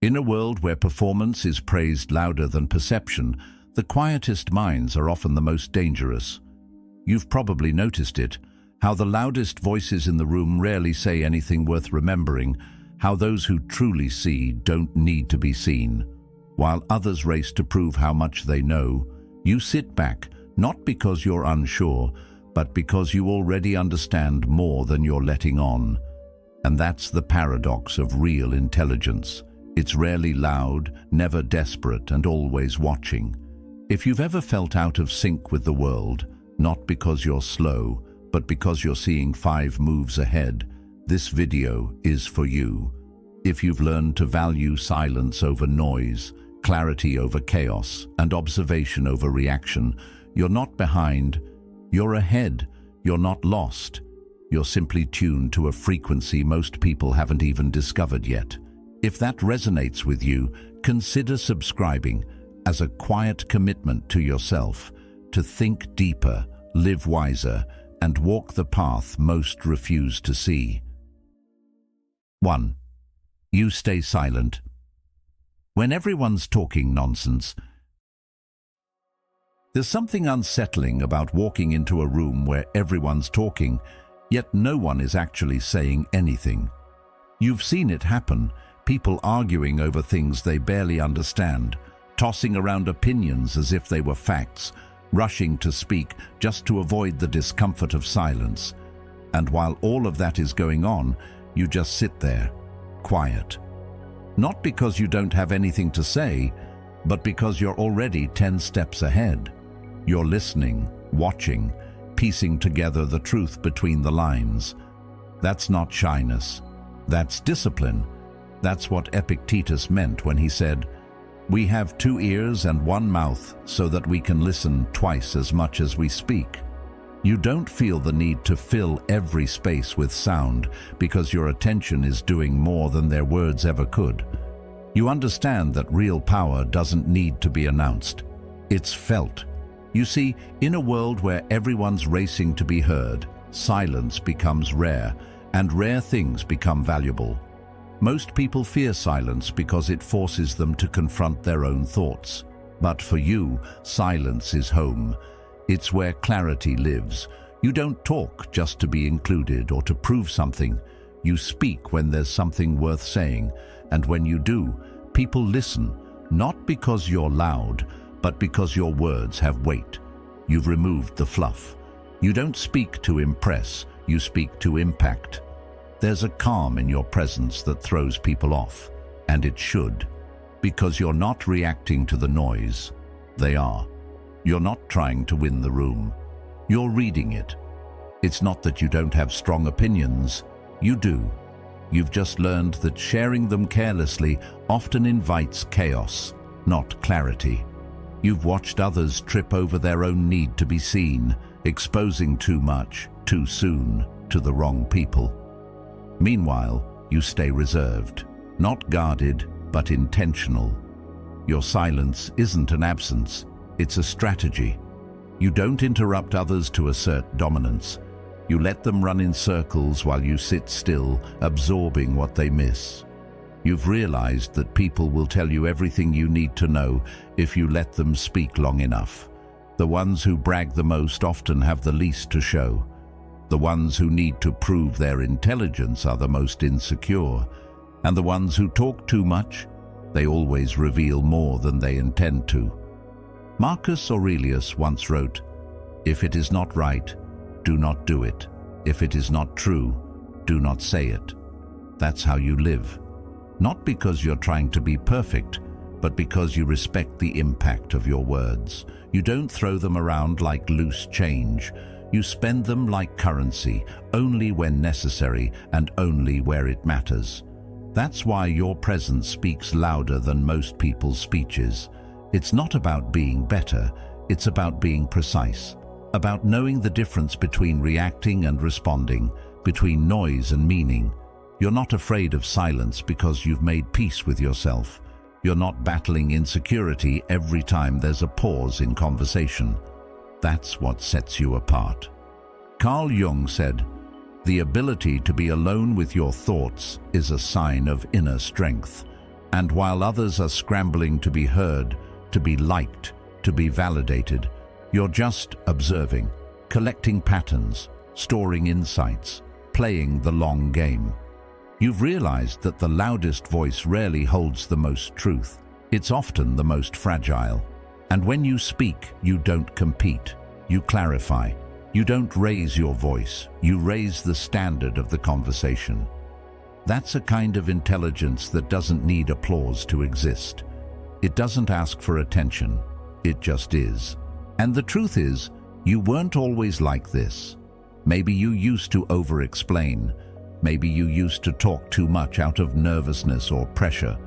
In a world where performance is praised louder than perception, the quietest minds are often the most dangerous. You've probably noticed it, how the loudest voices in the room rarely say anything worth remembering, how those who truly see don't need to be seen. While others race to prove how much they know, you sit back, not because you're unsure, but because you already understand more than you're letting on. And that's the paradox of real intelligence. It's rarely loud, never desperate, and always watching. If you've ever felt out of sync with the world, not because you're slow, but because you're seeing 5 moves ahead, this video is for you. If you've learned to value silence over noise, clarity over chaos, and observation over reaction, you're not behind, you're ahead, you're not lost. You're simply tuned to a frequency most people haven't even discovered yet. If that resonates with you, consider subscribing as a quiet commitment to yourself to think deeper, live wiser, and walk the path most refuse to see. 1. You stay silent. When everyone's talking nonsense, there's something unsettling about walking into a room where everyone's talking, yet no one is actually saying anything. You've seen it happen, people arguing over things they barely understand, tossing around opinions as if they were facts, rushing to speak just to avoid the discomfort of silence. And while all of that is going on, you just sit there, quiet. Not because you don't have anything to say, but because you're already 10 steps ahead. You're listening, watching, piecing together the truth between the lines. That's not shyness. That's discipline. That's what Epictetus meant when he said, "We have 2 ears and 1 mouth so that we can listen twice as much as we speak." You don't feel the need to fill every space with sound because your attention is doing more than their words ever could. You understand that real power doesn't need to be announced. It's felt. You see, in a world where everyone's racing to be heard, silence becomes rare, and rare things become valuable. Most people fear silence because it forces them to confront their own thoughts. But for you, silence is home. It's where clarity lives. You don't talk just to be included or to prove something. You speak when there's something worth saying, and when you do, people listen, not because you're loud, but because your words have weight. You've removed the fluff. You don't speak to impress, you speak to impact. There's a calm in your presence that throws people off, and it should, because you're not reacting to the noise. They are. You're not trying to win the room. You're reading it. It's not that you don't have strong opinions. You do. You've just learned that sharing them carelessly often invites chaos, not clarity. You've watched others trip over their own need to be seen, exposing too much, too soon, to the wrong people. Meanwhile, you stay reserved, not guarded, but intentional. Your silence isn't an absence, it's a strategy. You don't interrupt others to assert dominance. You let them run in circles while you sit still, absorbing what they miss. You've realized that people will tell you everything you need to know if you let them speak long enough. The ones who brag the most often have the least to show. The ones who need to prove their intelligence are the most insecure. And the ones who talk too much, they always reveal more than they intend to. Marcus Aurelius once wrote, "If it is not right, do not do it. If it is not true, do not say it." That's how you live. Not because you're trying to be perfect, but because you respect the impact of your words. You don't throw them around like loose change. You spend them like currency, only when necessary and only where it matters. That's why your presence speaks louder than most people's speeches. It's not about being better, it's about being precise, about knowing the difference between reacting and responding, between noise and meaning. You're not afraid of silence because you've made peace with yourself. You're not battling insecurity every time there's a pause in conversation. That's what sets you apart. Carl Jung said, "The ability to be alone with your thoughts is a sign of inner strength." And while others are scrambling to be heard, to be liked, to be validated, you're just observing, collecting patterns, storing insights, playing the long game. You've realized that the loudest voice rarely holds the most truth. It's often the most fragile. And when you speak, you don't compete. You clarify. You don't raise your voice. You raise the standard of the conversation. That's a kind of intelligence that doesn't need applause to exist. It doesn't ask for attention. It just is. And the truth is, you weren't always like this. Maybe you used to over-explain. Maybe you used to talk too much out of nervousness or pressure.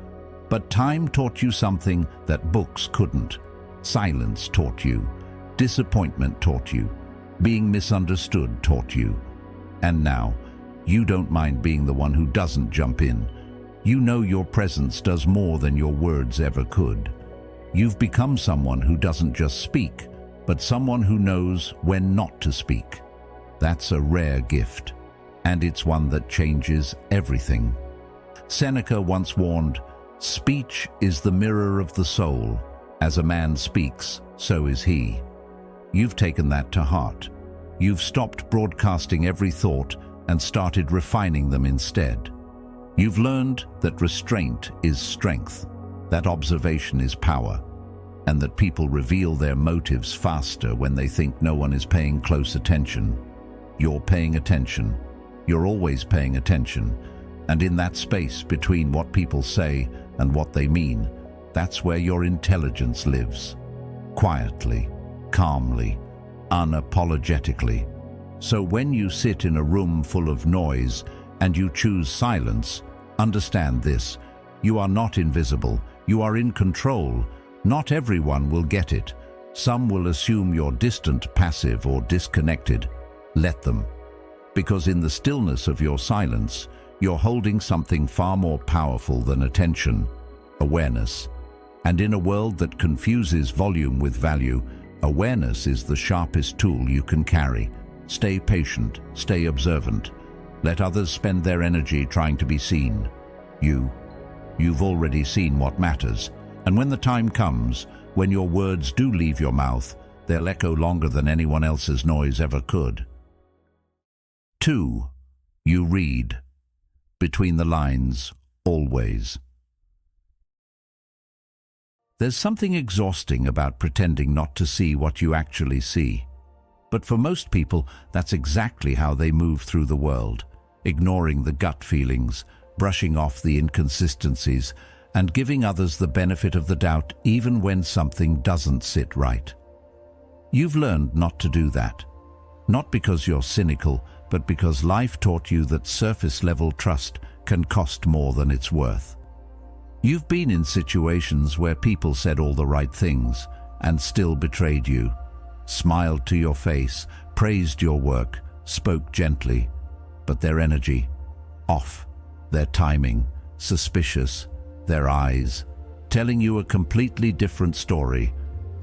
But time taught you something that books couldn't. Silence taught you. Disappointment taught you. Being misunderstood taught you. And now, you don't mind being the one who doesn't jump in. You know your presence does more than your words ever could. You've become someone who doesn't just speak, but someone who knows when not to speak. That's a rare gift, and it's one that changes everything. Seneca once warned, "Speech is the mirror of the soul. As a man speaks, so is he." You've taken that to heart. You've stopped broadcasting every thought and started refining them instead. You've learned that restraint is strength, that observation is power, and that people reveal their motives faster when they think no one is paying close attention. You're paying attention. You're always paying attention. And in that space between what people say and what they mean, that's where your intelligence lives. Quietly, calmly, unapologetically. So when you sit in a room full of noise and you choose silence, understand this: you are not invisible, you are in control. Not everyone will get it. Some will assume you're distant, passive, or disconnected. Let them. Because in the stillness of your silence, you're holding something far more powerful than attention: awareness. And in a world that confuses volume with value, awareness is the sharpest tool you can carry. Stay patient, stay observant. Let others spend their energy trying to be seen. You've already seen what matters. And when the time comes, when your words do leave your mouth, they'll echo longer than anyone else's noise ever could. 2. You read. Between the lines, always. There's something exhausting about pretending not to see what you actually see. But for most people, that's exactly how they move through the world, ignoring the gut feelings, brushing off the inconsistencies, and giving others the benefit of the doubt even when something doesn't sit right. You've learned not to do that. Not because you're cynical, but because life taught you that surface-level trust can cost more than it's worth. You've been in situations where people said all the right things and still betrayed you, smiled to your face, praised your work, spoke gently, but their energy, off, their timing, suspicious, their eyes, telling you a completely different story.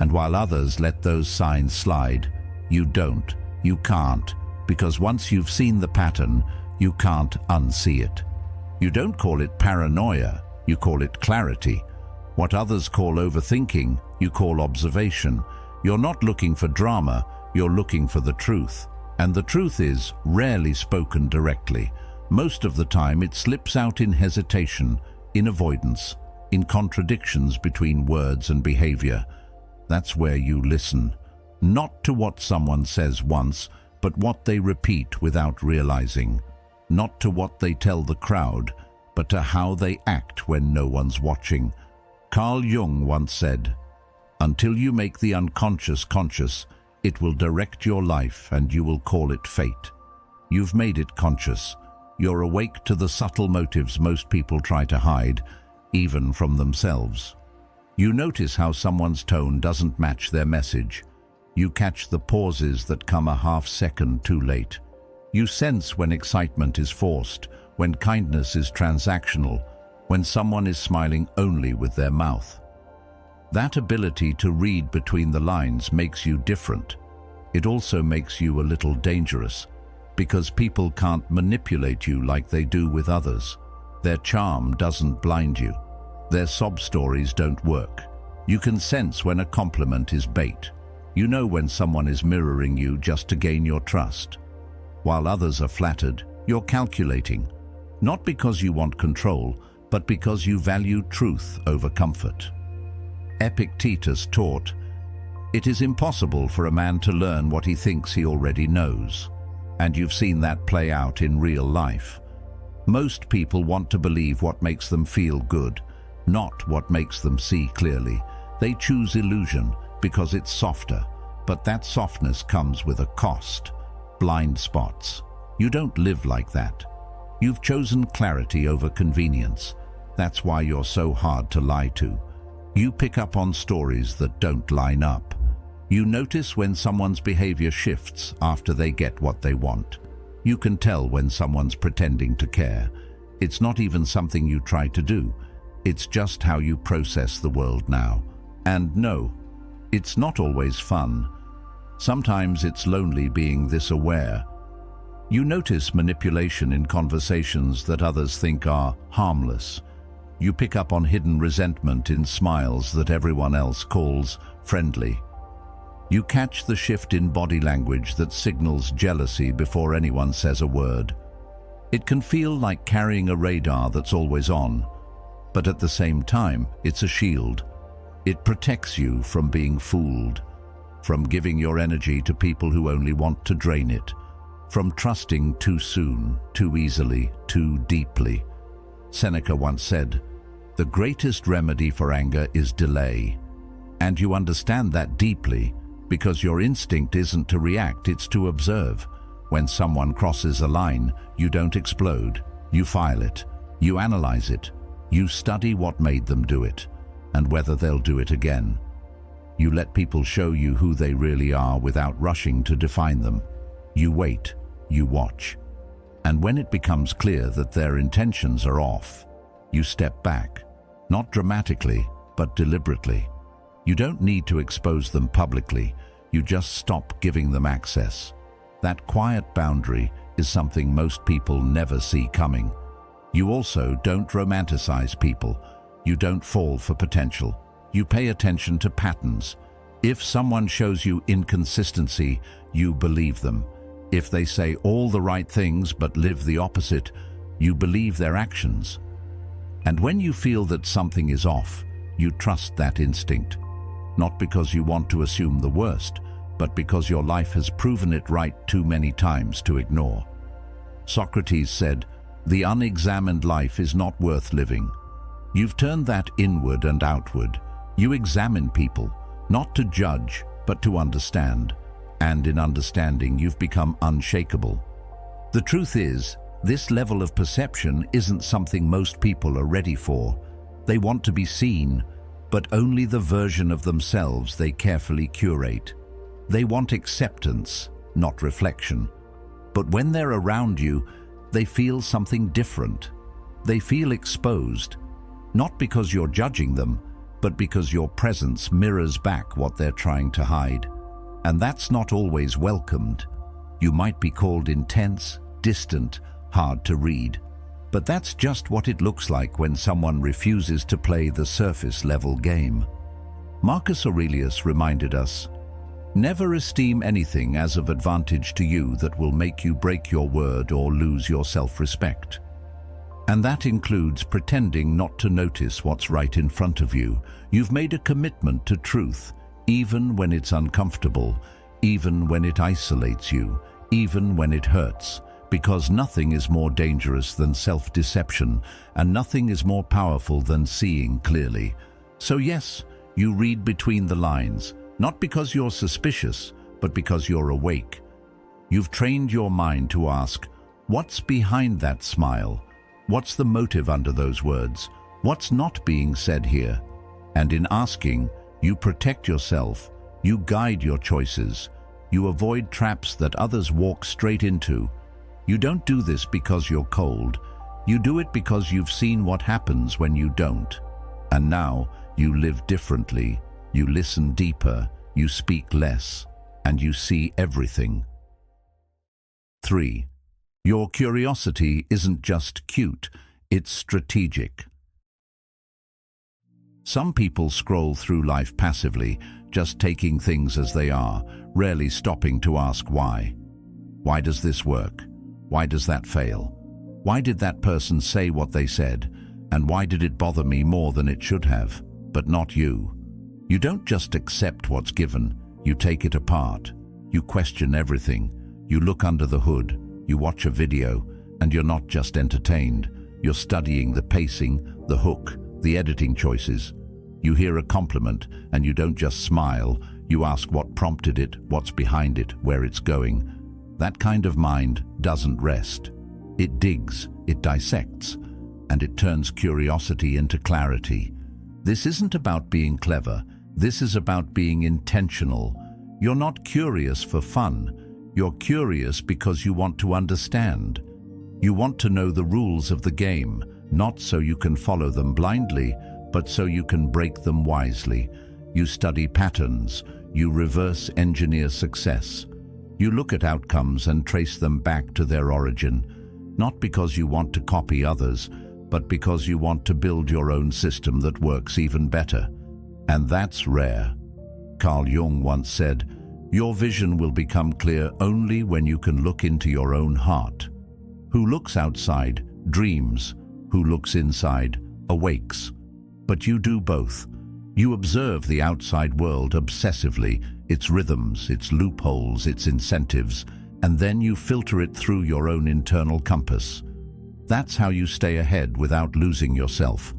And while others let those signs slide, you don't, you can't, because once you've seen the pattern, you can't unsee it. You don't call it paranoia, you call it clarity. What others call overthinking, you call observation. You're not looking for drama, you're looking for the truth. And the truth is rarely spoken directly. Most of the time it slips out in hesitation, in avoidance, in contradictions between words and behavior. That's where you listen. Not to what someone says once, but what they repeat without realizing. Not to what they tell the crowd, but to how they act when no one's watching. Carl Jung once said, "Until you make the unconscious conscious, it will direct your life and you will call it fate." You've made it conscious. You're awake to the subtle motives most people try to hide, even from themselves. You notice how someone's tone doesn't match their message. You catch the pauses that come a half-second too late. You sense when excitement is forced, when kindness is transactional, when someone is smiling only with their mouth. That ability to read between the lines makes you different. It also makes you a little dangerous, because people can't manipulate you like they do with others. Their charm doesn't blind you. Their sob stories don't work. You can sense when a compliment is bait. You know when someone is mirroring you just to gain your trust. While others are flattered, you're calculating. Not because you want control, but because you value truth over comfort. Epictetus taught, "It is impossible for a man to learn what he thinks he already knows." And you've seen that play out in real life. Most people want to believe what makes them feel good, not what makes them see clearly. They choose illusion because it's softer, but that softness comes with a cost. Blind spots. You don't live like that. You've chosen clarity over convenience. That's why you're so hard to lie to. You pick up on stories that don't line up. You notice when someone's behavior shifts after they get what they want. You can tell when someone's pretending to care. It's not even something you try to do. It's just how you process the world now. And no, it's not always fun. Sometimes it's lonely being this aware. You notice manipulation in conversations that others think are harmless. You pick up on hidden resentment in smiles that everyone else calls friendly. You catch the shift in body language that signals jealousy before anyone says a word. It can feel like carrying a radar that's always on, but at the same time, it's a shield. It protects you from being fooled, from giving your energy to people who only want to drain it, from trusting too soon, too easily, too deeply. Seneca once said, "The greatest remedy for anger is delay." And you understand that deeply, because your instinct isn't to react, it's to observe. When someone crosses a line, you don't explode. You file it. You analyze it. You study what made them do it, and whether they'll do it again. You let people show you who they really are without rushing to define them. You wait. You watch. And when it becomes clear that their intentions are off, you step back. Not dramatically, but deliberately. You don't need to expose them publicly. You just stop giving them access. That quiet boundary is something most people never see coming. You also don't romanticize people. You don't fall for potential. You pay attention to patterns. If someone shows you inconsistency, you believe them. If they say all the right things but live the opposite, you believe their actions. And when you feel that something is off, you trust that instinct. Not because you want to assume the worst, but because your life has proven it right too many times to ignore. Socrates said, "The unexamined life is not worth living." You've turned that inward and outward. You examine people, not to judge, but to understand. And in understanding, you've become unshakable. The truth is, this level of perception isn't something most people are ready for. They want to be seen, but only the version of themselves they carefully curate. They want acceptance, not reflection. But when they're around you, they feel something different. They feel exposed, not because you're judging them, but because your presence mirrors back what they're trying to hide. And that's not always welcomed. You might be called intense, distant, hard to read. But that's just what it looks like when someone refuses to play the surface-level game. Marcus Aurelius reminded us, "Never esteem anything as of advantage to you that will make you break your word or lose your self-respect." And that includes pretending not to notice what's right in front of you. You've made a commitment to truth, even when it's uncomfortable, even when it isolates you, even when it hurts. Because nothing is more dangerous than self-deception, and nothing is more powerful than seeing clearly. So yes, you read between the lines, not because you're suspicious, but because you're awake. You've trained your mind to ask, what's behind that smile? What's the motive under those words? What's not being said here? And in asking, you protect yourself, you guide your choices, you avoid traps that others walk straight into. You don't do this because you're cold. You do it because you've seen what happens when you don't. And now you live differently. You listen deeper, you speak less, and you see everything. 3. Your curiosity isn't just cute, it's strategic. Some people scroll through life passively, just taking things as they are, rarely stopping to ask why. Why does this work? Why does that fail? Why did that person say what they said? And why did it bother me more than it should have? But not you. You don't just accept what's given, you take it apart. You question everything. You look under the hood, you watch a video, and you're not just entertained. You're studying the pacing, the hook, the editing choices. You hear a compliment, and you don't just smile. You ask what prompted it, what's behind it, where it's going. That kind of mind doesn't rest. It digs, it dissects, and it turns curiosity into clarity. This isn't about being clever. This is about being intentional. You're not curious for fun. You're curious because you want to understand. You want to know the rules of the game, not so you can follow them blindly, but so you can break them wisely. You study patterns. You reverse engineer success. You look at outcomes and trace them back to their origin, not because you want to copy others, but because you want to build your own system that works even better. And that's rare. Carl Jung once said, "Your vision will become clear only when you can look into your own heart." Who looks outside dreams. Who looks inside awakes. But you do both. You observe the outside world obsessively, its rhythms, its loopholes, its incentives, and then you filter it through your own internal compass. That's how you stay ahead without losing yourself.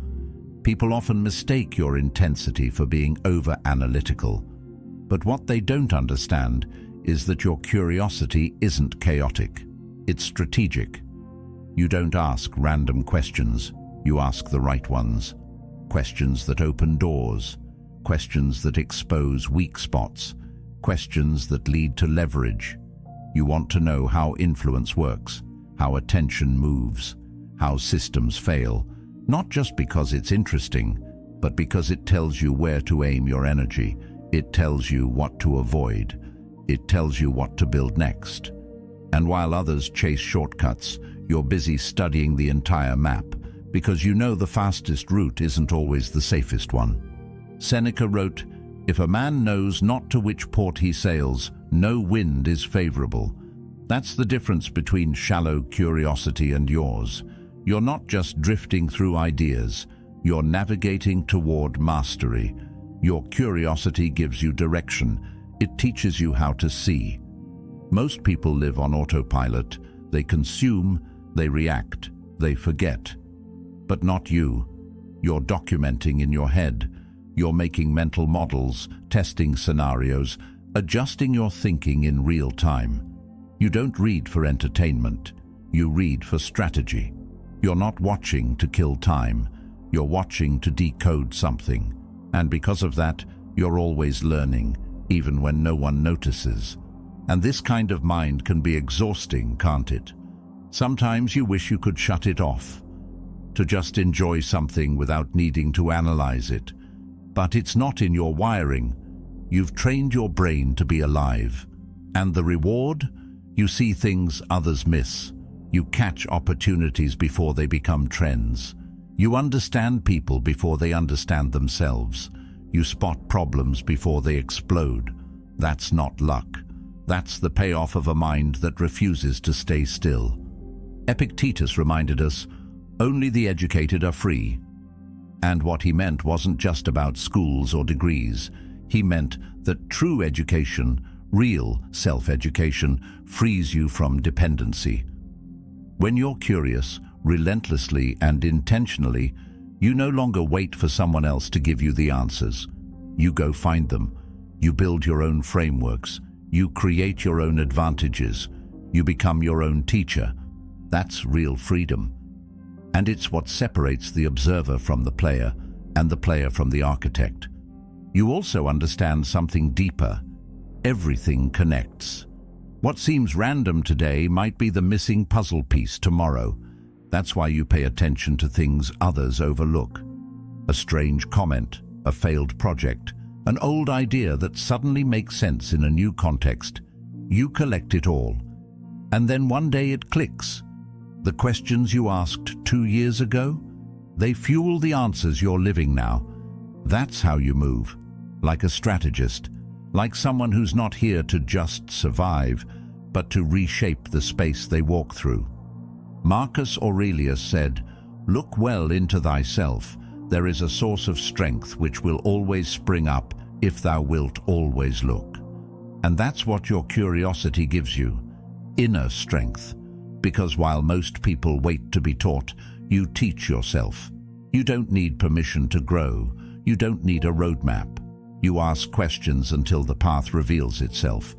People often mistake your intensity for being over-analytical. But what they don't understand is that your curiosity isn't chaotic. It's strategic. You don't ask random questions. You ask the right ones. Questions that open doors. Questions that expose weak spots. Questions that lead to leverage. You want to know how influence works, how attention moves, how systems fail, not just because it's interesting, but because it tells you where to aim your energy. It tells you what to avoid. It tells you what to build next. And while others chase shortcuts, you're busy studying the entire map, because you know the fastest route isn't always the safest one. Seneca wrote, "If a man knows not to which port he sails, no wind is favorable." That's the difference between shallow curiosity and yours. You're not just drifting through ideas, you're navigating toward mastery. Your curiosity gives you direction. It teaches you how to see. Most people live on autopilot. They consume, they react, they forget. But not you. You're documenting in your head. You're making mental models, testing scenarios, adjusting your thinking in real time. You don't read for entertainment. You read for strategy. You're not watching to kill time. You're watching to decode something. And because of that, you're always learning, even when no one notices. And this kind of mind can be exhausting, can't it? Sometimes you wish you could shut it off, to just enjoy something without needing to analyze it. But it's not in your wiring. You've trained your brain to be alive. And the reward? You see things others miss. You catch opportunities before they become trends. You understand people before they understand themselves. You spot problems before they explode. That's not luck. That's the payoff of a mind that refuses to stay still. Epictetus reminded us, "Only the educated are free." And what he meant wasn't just about schools or degrees. He meant that true education, real self-education, frees you from dependency. When you're curious, relentlessly and intentionally, you no longer wait for someone else to give you the answers. You go find them. You build your own frameworks. You create your own advantages. You become your own teacher. That's real freedom. And it's what separates the observer from the player, and the player from the architect. You also understand something deeper. Everything connects. What seems random today might be the missing puzzle piece tomorrow. That's why you pay attention to things others overlook. A strange comment, a failed project, an old idea that suddenly makes sense in a new context. You collect it all. And then one day it clicks. The questions you asked 2 years ago, they fuel the answers you're living now. That's how you move, like a strategist, like someone who's not here to just survive, but to reshape the space they walk through. Marcus Aurelius said, "Look well into thyself. There is a source of strength which will always spring up if thou wilt always look." And that's what your curiosity gives you, inner strength. Because while most people wait to be taught, you teach yourself. You don't need permission to grow. You don't need a roadmap. You ask questions until the path reveals itself.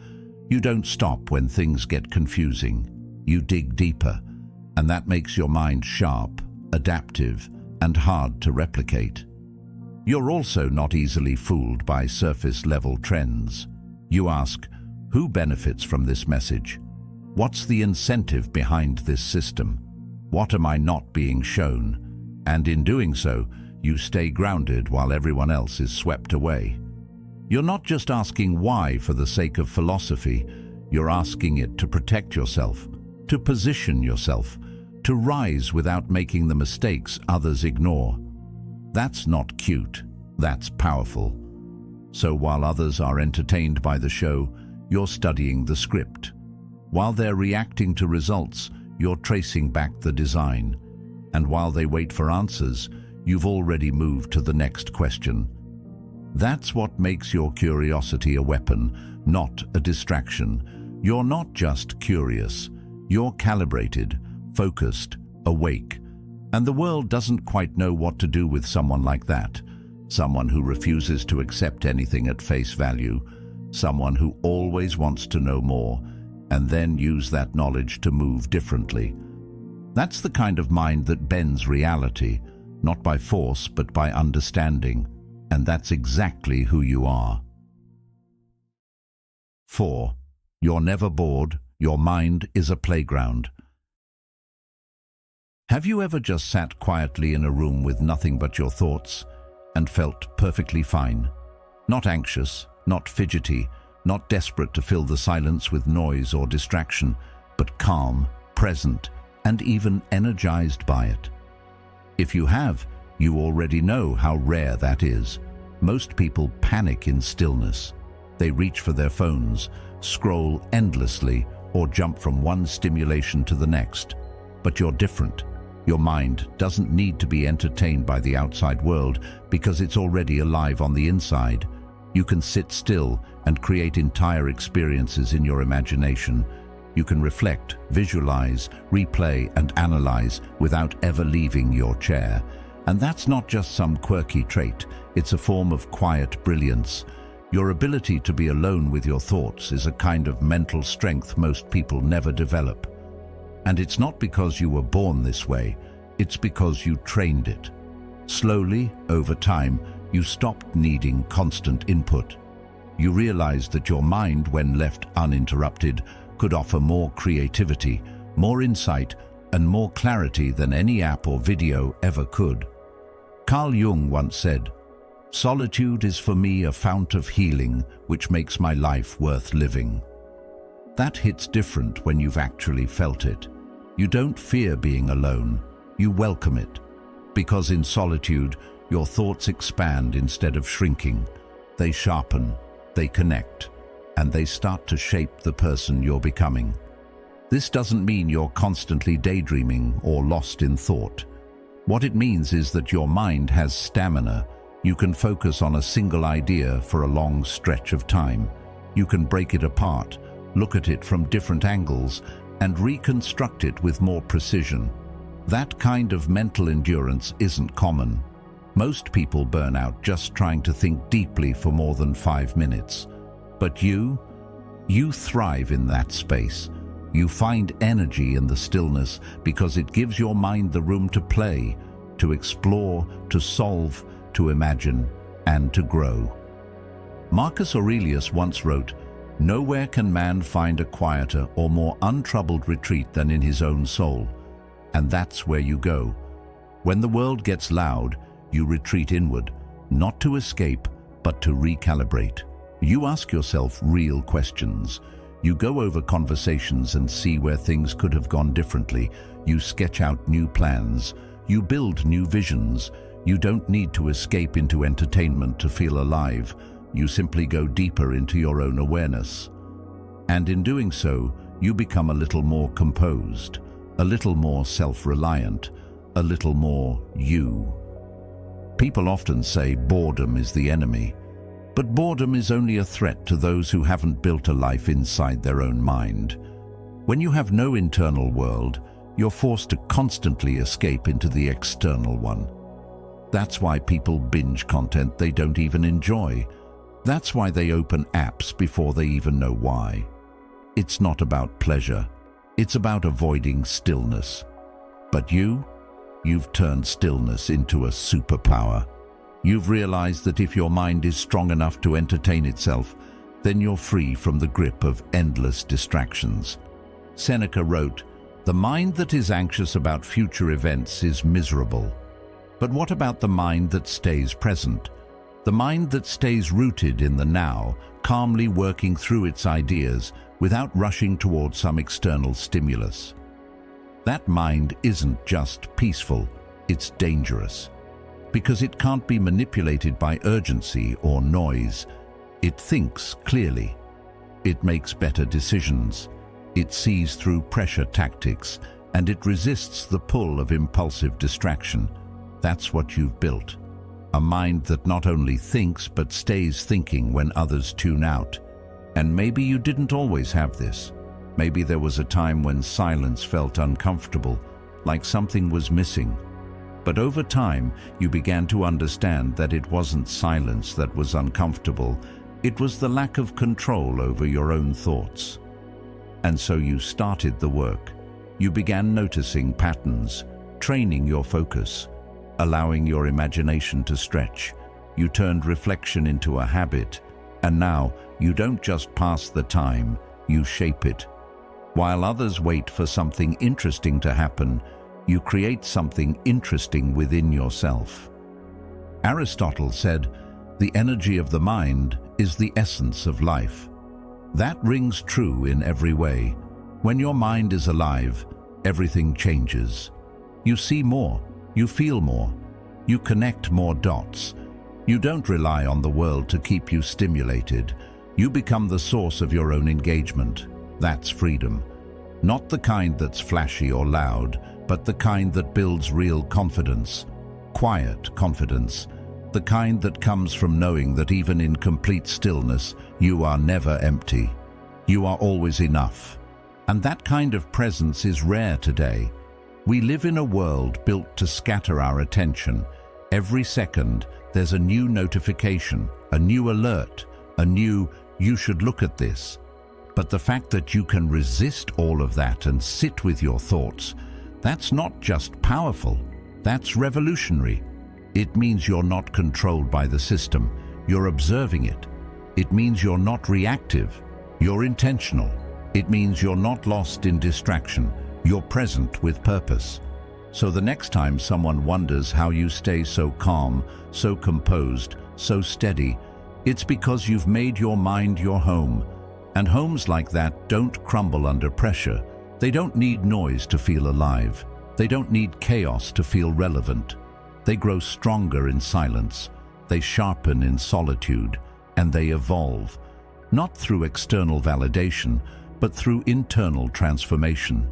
You don't stop when things get confusing. You dig deeper, and that makes your mind sharp, adaptive, and hard to replicate. You're also not easily fooled by surface-level trends. You ask, who benefits from this message? What's the incentive behind this system? What am I not being shown? And in doing so, you stay grounded while everyone else is swept away. You're not just asking why for the sake of philosophy. You're asking it to protect yourself, to position yourself, to rise without making the mistakes others ignore. That's not cute, that's powerful. So while others are entertained by the show, you're studying the script. While they're reacting to results, you're tracing back the design. And while they wait for answers, you've already moved to the next question. That's what makes your curiosity a weapon, not a distraction. You're not just curious, you're calibrated, focused, awake. And the world doesn't quite know what to do with someone like that. Someone who refuses to accept anything at face value. Someone who always wants to know more, and then use that knowledge to move differently. That's the kind of mind that bends reality, not by force but by understanding. And that's exactly who you are. 4. You're never bored. Your mind is a playground. Have you ever just sat quietly in a room with nothing but your thoughts and felt perfectly fine? Not anxious, not fidgety, not desperate to fill the silence with noise or distraction, but calm, present, and even energized by it. If you have, you already know how rare that is. Most people panic in stillness. They reach for their phones, scroll endlessly, or jump from one stimulation to the next. But you're different. Your mind doesn't need to be entertained by the outside world because it's already alive on the inside. You can sit still and create entire experiences in your imagination. You can reflect, visualize, replay, and analyze without ever leaving your chair. And that's not just some quirky trait, it's a form of quiet brilliance. Your ability to be alone with your thoughts is a kind of mental strength most people never develop. And it's not because you were born this way, it's because you trained it. Slowly, over time, you stopped needing constant input. You realized that your mind, when left uninterrupted, could offer more creativity, more insight, and more clarity than any app or video ever could. Carl Jung once said, "Solitude is for me a fount of healing which makes my life worth living." That hits different when you've actually felt it. You don't fear being alone, you welcome it. Because in solitude, your thoughts expand instead of shrinking. They sharpen, they connect, and they start to shape the person you're becoming. This doesn't mean you're constantly daydreaming or lost in thought. What it means is that your mind has stamina. You can focus on a single idea for a long stretch of time. You can break it apart, look at it from different angles, and reconstruct it with more precision. That kind of mental endurance isn't common. Most people burn out just trying to think deeply for more than 5 minutes. But you thrive in that space. You find energy in the stillness because it gives your mind the room to play, to explore, to solve, to imagine, and to grow. Marcus Aurelius once wrote, "Nowhere can man find a quieter or more untroubled retreat than in his own soul." And that's where you go. When the world gets loud, you retreat inward, not to escape, but to recalibrate. You ask yourself real questions. You go over conversations and see where things could have gone differently. You sketch out new plans. You build new visions. You don't need to escape into entertainment to feel alive. You simply go deeper into your own awareness. And in doing so, you become a little more composed, a little more self-reliant, a little more you. People often say boredom is the enemy, but boredom is only a threat to those who haven't built a life inside their own mind. When you have no internal world, you're forced to constantly escape into the external one. That's why people binge content they don't even enjoy. That's why they open apps before they even know why. It's not about pleasure. It's about avoiding stillness. But you've turned stillness into a superpower. You've realized that if your mind is strong enough to entertain itself, then you're free from the grip of endless distractions. Seneca wrote, "The mind that is anxious about future events is miserable." But what about the mind that stays present? The mind that stays rooted in the now, calmly working through its ideas without rushing towards some external stimulus. That mind isn't just peaceful, it's dangerous. Because it can't be manipulated by urgency or noise. It thinks clearly. It makes better decisions. It sees through pressure tactics, and it resists the pull of impulsive distraction. That's what you've built. A mind that not only thinks but stays thinking when others tune out. And maybe you didn't always have this. Maybe there was a time when silence felt uncomfortable, like something was missing. But over time, you began to understand that it wasn't silence that was uncomfortable, it was the lack of control over your own thoughts. And so you started the work. You began noticing patterns, training your focus, allowing your imagination to stretch. You turned reflection into a habit, and now you don't just pass the time, you shape it. While others wait for something interesting to happen, you create something interesting within yourself. Aristotle said, "The energy of the mind is the essence of life." That rings true in every way. When your mind is alive, everything changes. You see more, you feel more, you connect more dots. You don't rely on the world to keep you stimulated. You become the source of your own engagement. That's freedom. Not the kind that's flashy or loud, but the kind that builds real confidence. Quiet confidence. The kind that comes from knowing that even in complete stillness, you are never empty. You are always enough. And that kind of presence is rare today. We live in a world built to scatter our attention. Every second, there's a new notification, a new alert, a new, "you should look at this." But the fact that you can resist all of that and sit with your thoughts, that's not just powerful, that's revolutionary. It means you're not controlled by the system, you're observing it. It means you're not reactive, you're intentional. It means you're not lost in distraction, you're present with purpose. So the next time someone wonders how you stay so calm, so composed, so steady, it's because you've made your mind your home. And homes like that don't crumble under pressure. They don't need noise to feel alive. They don't need chaos to feel relevant. They grow stronger in silence. They sharpen in solitude. And they evolve, not through external validation, but through internal transformation.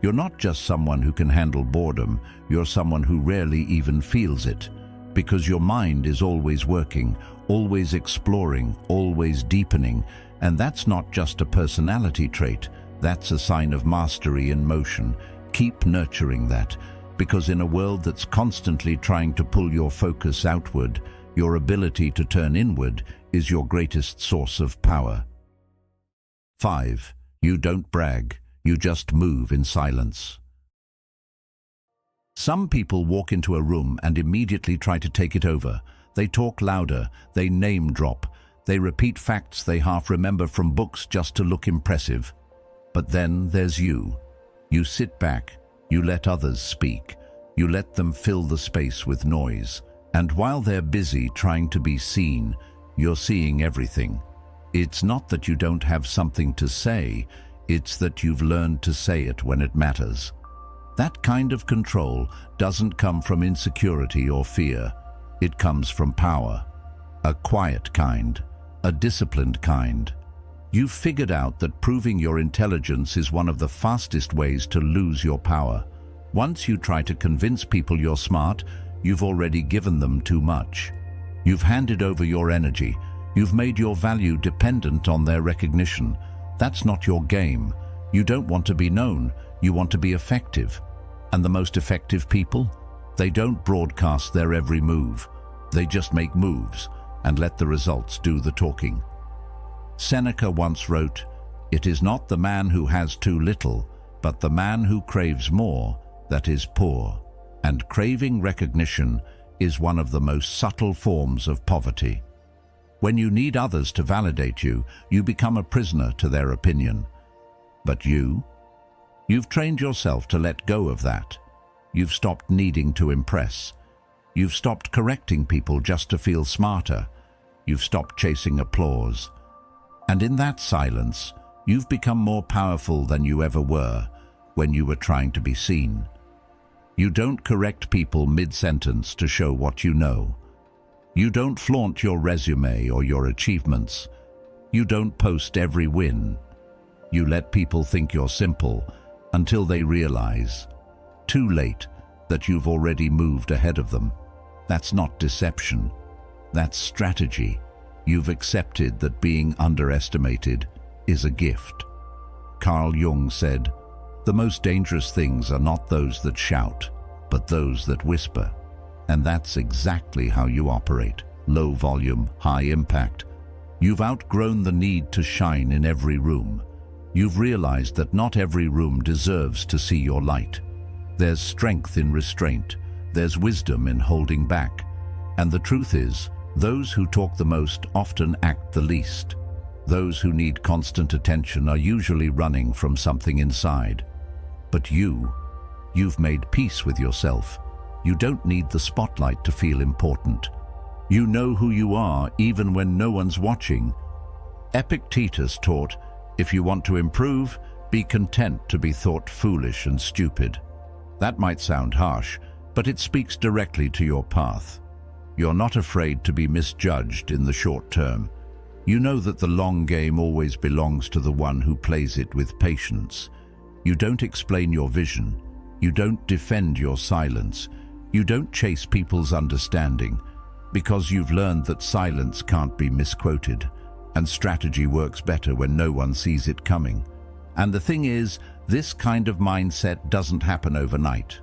You're not just someone who can handle boredom, you're someone who rarely even feels it, because your mind is always working, always exploring, always deepening, and that's not just a personality trait, that's a sign of mastery in motion. Keep nurturing that, because in a world that's constantly trying to pull your focus outward, your ability to turn inward is your greatest source of power. 5. You don't brag, you just move in silence. Some people walk into a room and immediately try to take it over. They talk louder, they name drop, they repeat facts they half remember from books just to look impressive. But then there's you. You sit back, you let others speak, you let them fill the space with noise. And while they're busy trying to be seen, you're seeing everything. It's not that you don't have something to say, it's that you've learned to say it when it matters. That kind of control doesn't come from insecurity or fear. It comes from power. A quiet kind, a disciplined kind. You've figured out that proving your intelligence is one of the fastest ways to lose your power. Once you try to convince people you're smart, you've already given them too much. You've handed over your energy. You've made your value dependent on their recognition. That's not your game. You don't want to be known. You want to be effective. And the most effective people? They don't broadcast their every move. They just make moves and let the results do the talking. Seneca once wrote, "It is not the man who has too little, but the man who craves more that is poor." And craving recognition is one of the most subtle forms of poverty. When you need others to validate you, you become a prisoner to their opinion. But you've trained yourself to let go of that. You've stopped needing to impress. You've stopped correcting people just to feel smarter. You've stopped chasing applause. And in that silence, you've become more powerful than you ever were when you were trying to be seen. You don't correct people mid-sentence to show what you know. You don't flaunt your resume or your achievements. You don't post every win. You let people think you're simple until they realize, too late, that you've already moved ahead of them. That's not deception. That's strategy. You've accepted that being underestimated is a gift. Carl Jung said, "The most dangerous things are not those that shout, but those that whisper." And that's exactly how you operate. Low volume, high impact. You've outgrown the need to shine in every room. You've realized that not every room deserves to see your light. There's strength in restraint. There's wisdom in holding back. And the truth is, those who talk the most often act the least. Those who need constant attention are usually running from something inside. But you've made peace with yourself. You don't need the spotlight to feel important. You know who you are even when no one's watching. Epictetus taught, if you want to improve, be content to be thought foolish and stupid. That might sound harsh, but it speaks directly to your path. You're not afraid to be misjudged in the short term. You know that the long game always belongs to the one who plays it with patience. You don't explain your vision. You don't defend your silence. You don't chase people's understanding, because you've learned that silence can't be misquoted, and strategy works better when no one sees it coming. And the thing is, this kind of mindset doesn't happen overnight.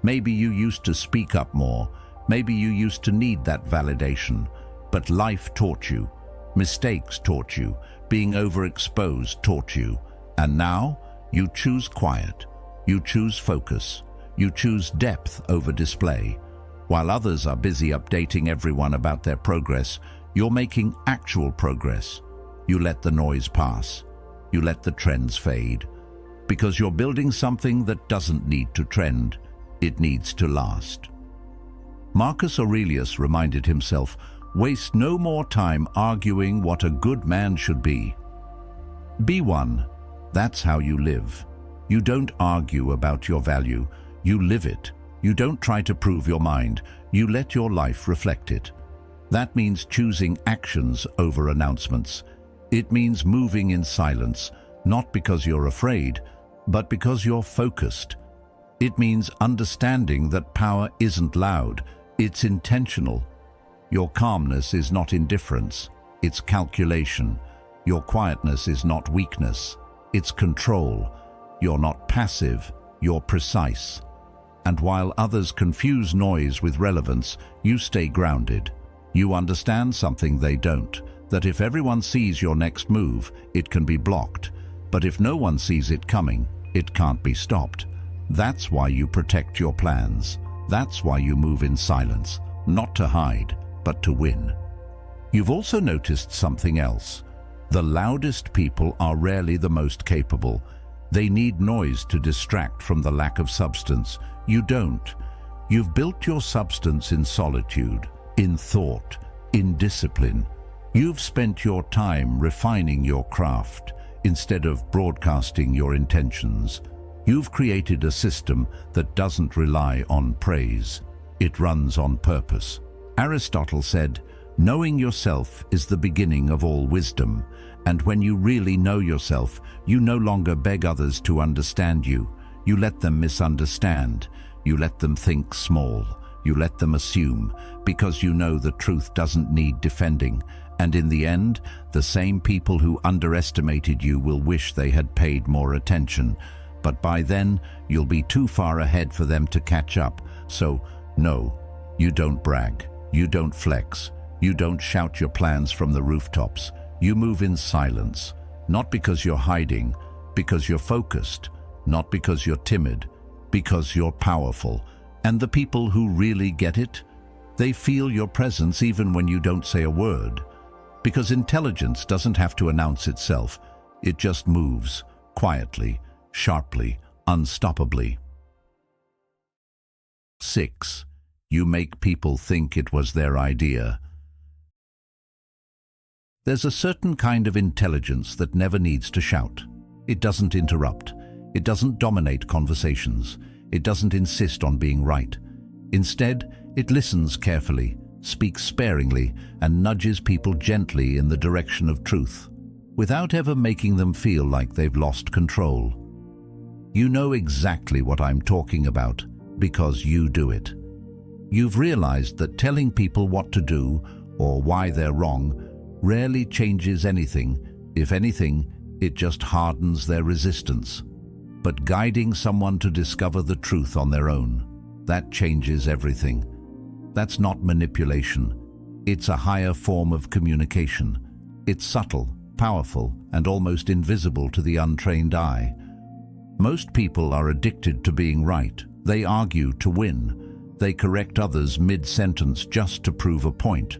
Maybe you used to speak up more. Maybe you used to need that validation. But life taught you. Mistakes taught you. Being overexposed taught you. And now, you choose quiet. You choose focus. You choose depth over display. While others are busy updating everyone about their progress, you're making actual progress. You let the noise pass. You let the trends fade. Because you're building something that doesn't need to trend. It needs to last. Marcus Aurelius reminded himself, waste no more time arguing what a good man should be. Be one. That's how you live. You don't argue about your value. You live it. You don't try to prove your mind. You let your life reflect it. That means choosing actions over announcements. It means moving in silence, not because you're afraid, but because you're focused. It means understanding that power isn't loud, it's intentional. Your calmness is not indifference, it's calculation. Your quietness is not weakness, it's control. You're not passive, you're precise. And while others confuse noise with relevance, you stay grounded. You understand something they don't, that if everyone sees your next move, it can be blocked. But if no one sees it coming, it can't be stopped. That's why you protect your plans. That's why you move in silence, not to hide, but to win. You've also noticed something else. The loudest people are rarely the most capable. They need noise to distract from the lack of substance. You don't. You've built your substance in solitude, in thought, in discipline. You've spent your time refining your craft instead of broadcasting your intentions. You've created a system that doesn't rely on praise. It runs on purpose. Aristotle said, "Knowing yourself is the beginning of all wisdom." And when you really know yourself, you no longer beg others to understand you. You let them misunderstand. You let them think small. You let them assume, because you know the truth doesn't need defending. And in the end, the same people who underestimated you will wish they had paid more attention. But by then, you'll be too far ahead for them to catch up. So, no, you don't brag. You don't flex. You don't shout your plans from the rooftops. You move in silence, not because you're hiding, because you're focused, not because you're timid, because you're powerful. And the people who really get it, they feel your presence even when you don't say a word. Because intelligence doesn't have to announce itself. It just moves, quietly, sharply, unstoppably. 6. You make people think it was their idea. There's a certain kind of intelligence that never needs to shout. It doesn't interrupt. It doesn't dominate conversations. It doesn't insist on being right. Instead, it listens carefully, speaks sparingly, and nudges people gently in the direction of truth, without ever making them feel like they've lost control. You know exactly what I'm talking about, because you do it. You've realized that telling people what to do, or why they're wrong, rarely changes anything. If anything, it just hardens their resistance. But guiding someone to discover the truth on their own, that changes everything. That's not manipulation. It's a higher form of communication. It's subtle, powerful, and almost invisible to the untrained eye. Most people are addicted to being right. They argue to win. They correct others mid-sentence just to prove a point.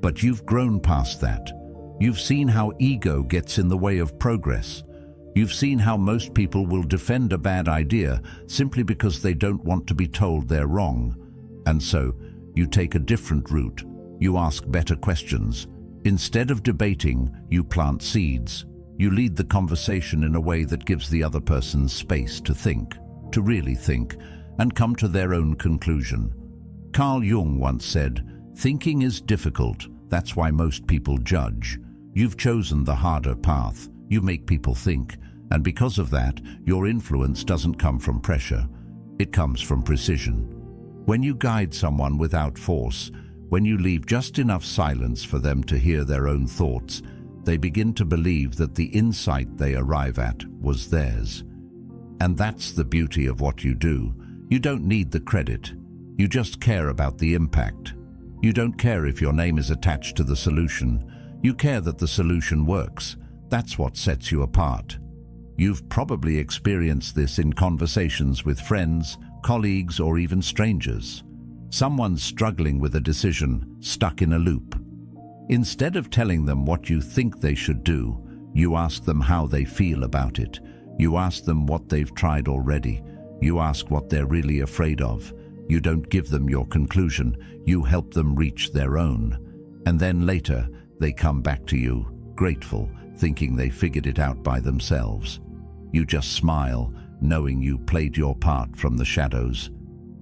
But you've grown past that. You've seen how ego gets in the way of progress. You've seen how most people will defend a bad idea simply because they don't want to be told they're wrong. And so, you take a different route. You ask better questions. Instead of debating, you plant seeds. You lead the conversation in a way that gives the other person space to think, to really think, and come to their own conclusion. Carl Jung once said, "Thinking is difficult. That's why most people judge." You've chosen the harder path. You make people think. And because of that, your influence doesn't come from pressure. It comes from precision. When you guide someone without force, when you leave just enough silence for them to hear their own thoughts, they begin to believe that the insight they arrive at was theirs. And that's the beauty of what you do. You don't need the credit. You just care about the impact. You don't care if your name is attached to the solution. You care that the solution works. That's what sets you apart. You've probably experienced this in conversations with friends, colleagues, or even strangers. Someone's struggling with a decision, stuck in a loop. Instead of telling them what you think they should do, you ask them how they feel about it. You ask them what they've tried already. You ask what they're really afraid of. You don't give them your conclusion. You help them reach their own. And then later, they come back to you, grateful, thinking they figured it out by themselves. You just smile, knowing you played your part from the shadows.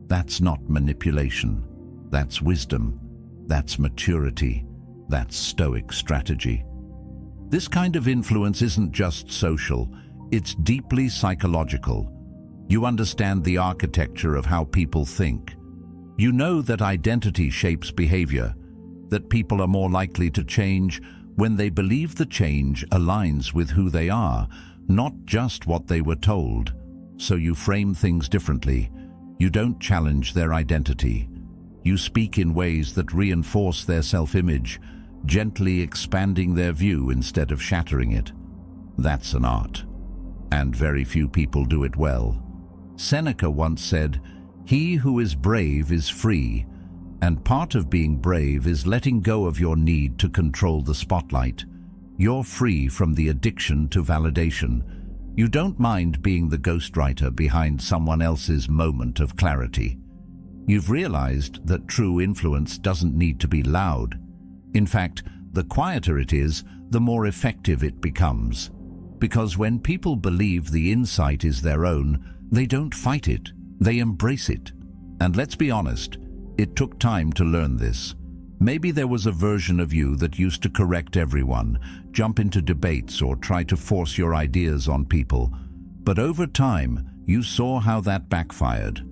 That's not manipulation. That's wisdom. That's maturity. That's Stoic strategy. This kind of influence isn't just social, it's deeply psychological. You understand the architecture of how people think. You know that identity shapes behavior, that people are more likely to change when they believe the change aligns with who they are, not just what they were told. So you frame things differently. You don't challenge their identity. You speak in ways that reinforce their self-image, gently expanding their view instead of shattering it. That's an art. And very few people do it well. Seneca once said, "He who is brave is free," and part of being brave is letting go of your need to control the spotlight. You're free from the addiction to validation. You don't mind being the ghostwriter behind someone else's moment of clarity. You've realized that true influence doesn't need to be loud. In fact, the quieter it is, the more effective it becomes. Because when people believe the insight is their own, They don't fight it, they embrace it. And let's be honest, it took time to learn this. Maybe there was a version of you that used to correct everyone, jump into debates or try to force your ideas on people. But over time, you saw how that backfired.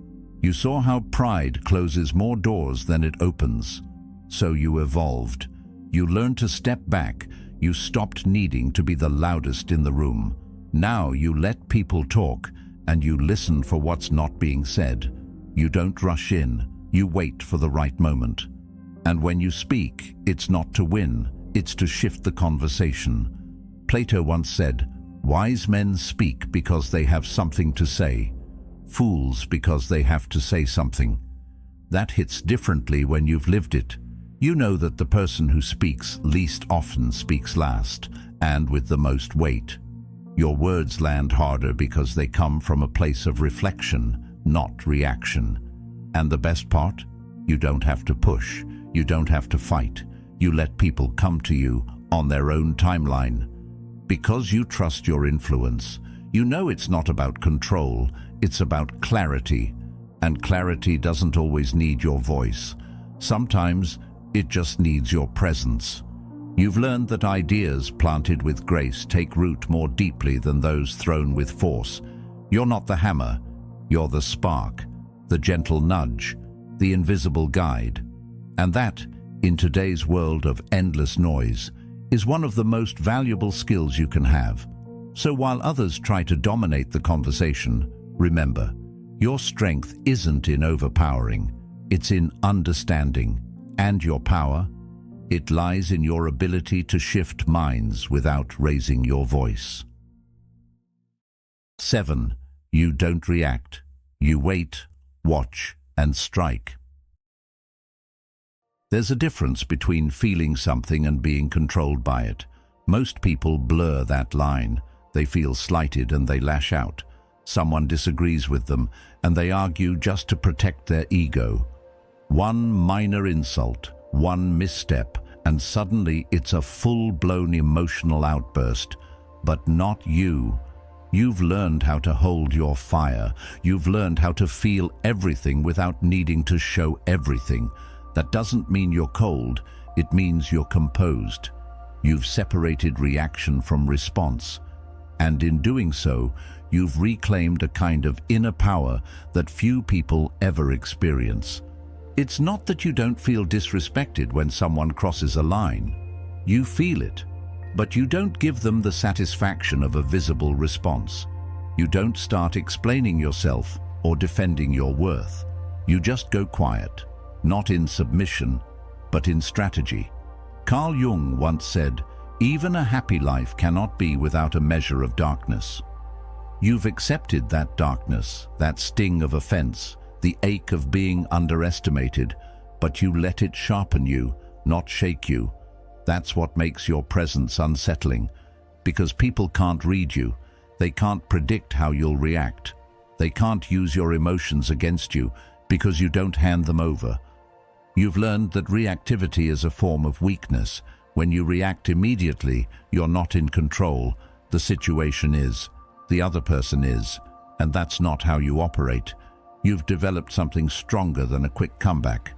You saw how pride closes more doors than it opens. So you evolved. You learned to step back. You stopped needing to be the loudest in the room. Now you let people talk, and you listen for what's not being said. You don't rush in. You wait for the right moment. And when you speak, it's not to win, it's to shift the conversation. Plato once said, "Wise men speak because they have something to say. Fools because they have to say something." That hits differently when you've lived it. You know that the person who speaks least often speaks last, and with the most weight. Your words land harder because they come from a place of reflection, not reaction. And the best part? You don't have to push. You don't have to fight. You let people come to you on their own timeline. Because you trust your influence, you know it's not about control, it's about clarity. And clarity doesn't always need your voice. Sometimes it just needs your presence. You've learned that ideas planted with grace take root more deeply than those thrown with force. You're not the hammer, you're the spark, the gentle nudge, the invisible guide. And that, in today's world of endless noise, is one of the most valuable skills you can have. So while others try to dominate the conversation, remember, your strength isn't in overpowering, it's in understanding. And your power, it lies in your ability to shift minds without raising your voice. 7. You don't react. You wait, watch, and strike. There's a difference between feeling something and being controlled by it. Most people blur that line. They feel slighted and they lash out. Someone disagrees with them and they argue just to protect their ego. One minor insult, one misstep, and suddenly it's a full-blown emotional outburst. But not you. You've learned how to hold your fire. You've learned how to feel everything without needing to show everything. That doesn't mean you're cold, it means you're composed. You've separated reaction from response. And in doing so, you've reclaimed a kind of inner power that few people ever experience. It's not that you don't feel disrespected when someone crosses a line. You feel it, but you don't give them the satisfaction of a visible response. You don't start explaining yourself or defending your worth. You just go quiet. Not in submission, but in strategy. Carl Jung once said, "Even a happy life cannot be without a measure of darkness." You've accepted that darkness, that sting of offense, the ache of being underestimated, but you let it sharpen you, not shake you. That's what makes your presence unsettling, because people can't read you. They can't predict how you'll react. They can't use your emotions against you because you don't hand them over. You've learned that reactivity is a form of weakness. When you react immediately, you're not in control. The situation is. The other person is. And that's not how you operate. You've developed something stronger than a quick comeback.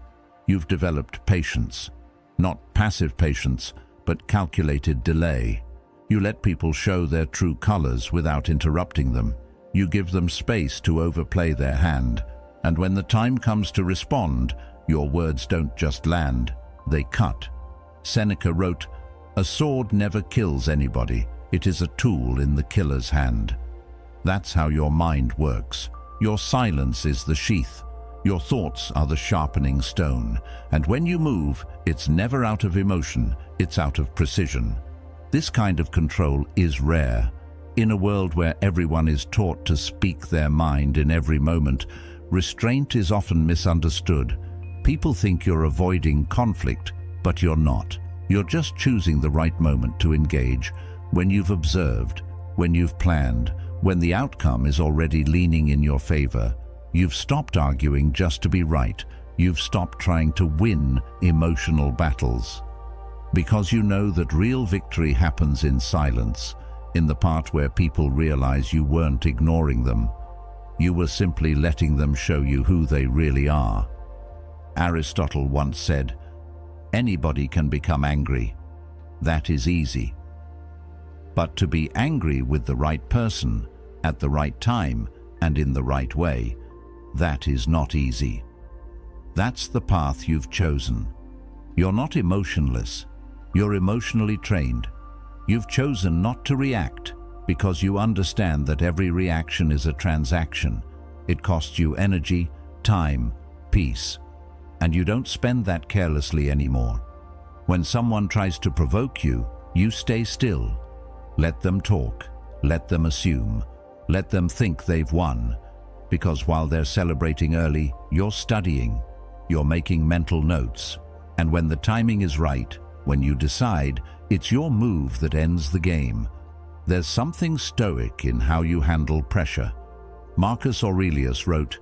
You've developed patience. Not passive patience, but calculated delay. You let people show their true colors without interrupting them. You give them space to overplay their hand. And when the time comes to respond, your words don't just land, they cut. Seneca wrote, "A sword never kills anybody. It is a tool in the killer's hand." That's how your mind works. Your silence is the sheath. Your thoughts are the sharpening stone. And when you move, it's never out of emotion, it's out of precision. This kind of control is rare. In a world where everyone is taught to speak their mind in every moment, restraint is often misunderstood. People think you're avoiding conflict, but you're not. You're just choosing the right moment to engage, when you've observed, when you've planned, when the outcome is already leaning in your favor. You've stopped arguing just to be right. You've stopped trying to win emotional battles. Because you know that real victory happens in silence, in the part where people realize you weren't ignoring them. you were simply letting them show you who they really are. Aristotle once said, "Anybody can become angry. That is easy. But to be angry with the right person, at the right time, and in the right way, that is not easy." That's the path you've chosen. You're not emotionless. You're emotionally trained. You've chosen not to react because you understand that every reaction is a transaction. It costs you energy, time, peace. And you don't spend that carelessly anymore. When someone tries to provoke you, you stay still. Let them talk. Let them assume. Let them think they've won. Because while they're celebrating early, you're studying. You're making mental notes. And when the timing is right, when you decide, it's your move that ends the game. There's something stoic in how you handle pressure. Marcus Aurelius wrote,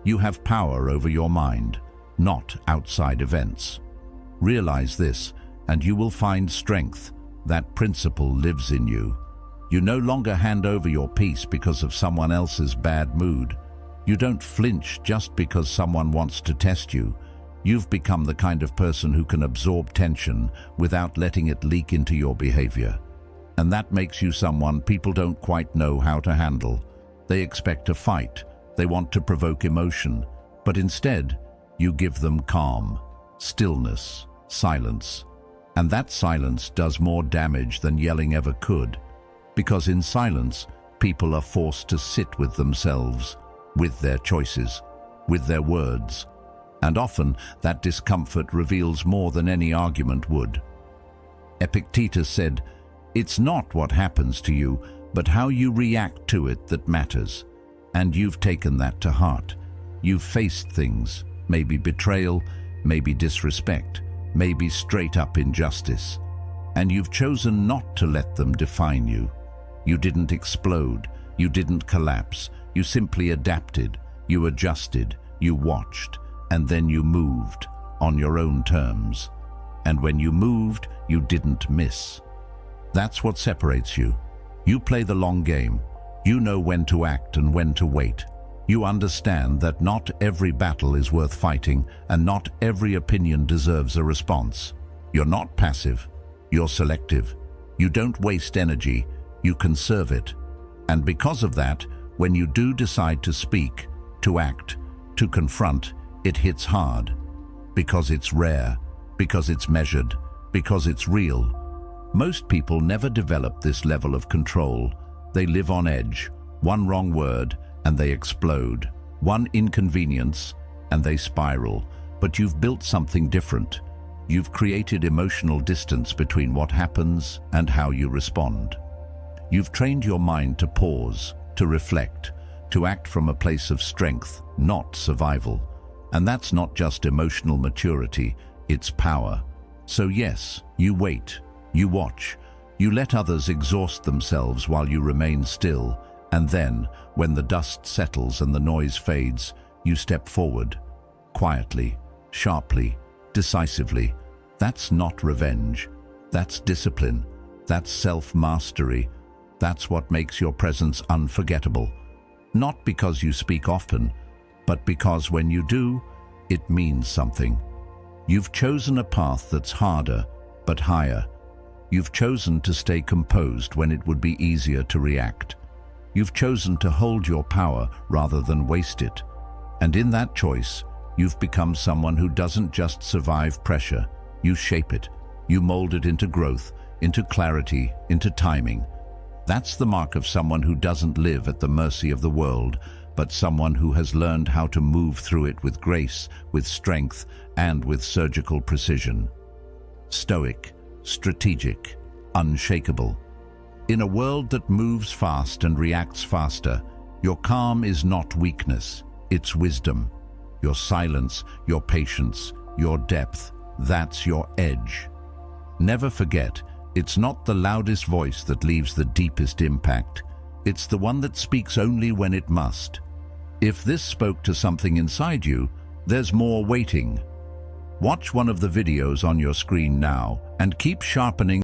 "You have power over your mind, not outside events." Realize this, and you will find strength. That principle lives in you. You no longer hand over your peace because of someone else's bad mood. You don't flinch just because someone wants to test you. You've become the kind of person who can absorb tension without letting it leak into your behavior. And that makes you someone people don't quite know how to handle. They expect a fight. They want to provoke emotion. But instead, you give them calm, stillness, silence. And that silence does more damage than yelling ever could. Because in silence, people are forced to sit with themselves, with their choices, with their words. And often, that discomfort reveals more than any argument would. Epictetus said, "It's not what happens to you, but how you react to it that matters." And you've taken that to heart. You've faced things, maybe betrayal, maybe disrespect, maybe straight-up injustice. And you've chosen not to let them define you. You didn't explode. You didn't collapse. You simply adapted. You adjusted. You watched. And then you moved on your own terms. And when you moved, you didn't miss. That's what separates you. You play the long game. You know when to act and when to wait. You understand that not every battle is worth fighting, and not every opinion deserves a response. You're not passive. You're selective. You don't waste energy. You conserve it. And because of that, when you do decide to speak, to act, to confront, it hits hard. Because it's rare. Because it's measured. Because it's real. Most people never develop this level of control. They live on edge. One wrong word, and they explode. One inconvenience, and they spiral. But you've built something different. You've created emotional distance between what happens and how you respond. You've trained your mind to pause, to reflect, to act from a place of strength, not survival. And that's not just emotional maturity, it's power. So yes, you wait, you watch, you let others exhaust themselves while you remain still, and then, when the dust settles and the noise fades, you step forward, quietly, sharply, decisively. That's not revenge. That's discipline. That's self-mastery. That's what makes your presence unforgettable. Not because you speak often, but because when you do, it means something. You've chosen a path that's harder, but higher. You've chosen to stay composed when it would be easier to react. You've chosen to hold your power rather than waste it. And in that choice, you've become someone who doesn't just survive pressure. You shape it. You mold it into growth, into clarity, into timing. That's the mark of someone who doesn't live at the mercy of the world, but someone who has learned how to move through it with grace, with strength, and with surgical precision. Stoic, strategic, unshakable. In a world that moves fast and reacts faster, your calm is not weakness, it's wisdom. Your silence, your patience, your depth, that's your edge. Never forget, it's not the loudest voice that leaves the deepest impact. It's the one that speaks only when it must. If this spoke to something inside you, there's more waiting. Watch one of the videos on your screen now and keep sharpening